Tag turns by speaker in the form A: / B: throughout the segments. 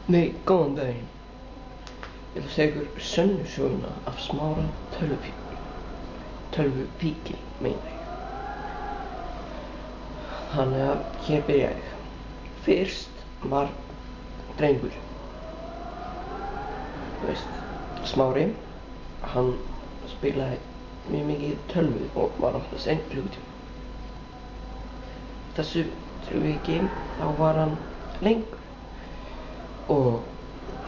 A: Nei, góðan daginn. Ég ætla að segja ykkur sönnu söguna af Smára tölvupíkil, meina ég. Þannig að hér byrja ég. Fyrst var drengur. Þú veist, Smári, hann spilaði mjög mikið tölvu og var oftast einn klukkutíma. Þessu tilviki þá var hann lengur og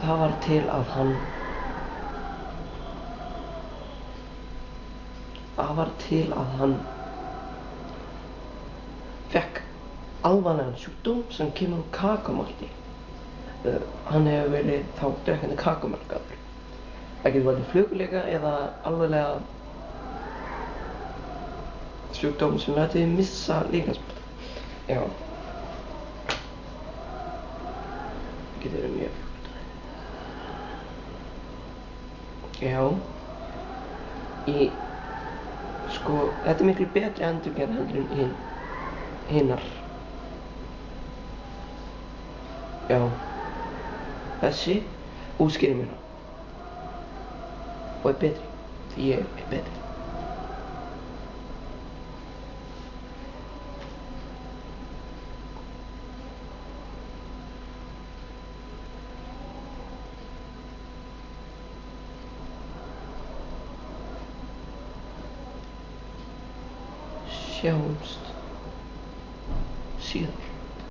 A: það var til að hann fekk alvarlegan sjúkdóm sem kemur úr kakómalti. Hann hefur verið þá drekkandi kakómalkaður. Það getur verið flugleika eða alvarlega sjúkdóm sem lætur þig missa líkamsparta. Já. Það getur verið mjög flókið. Já. Þetta er miklu betri endurgerð heldur en hinnar. Já. Þessi útskýrir mér það. Og er betri. Því ég er betri. Sjáumst síðar.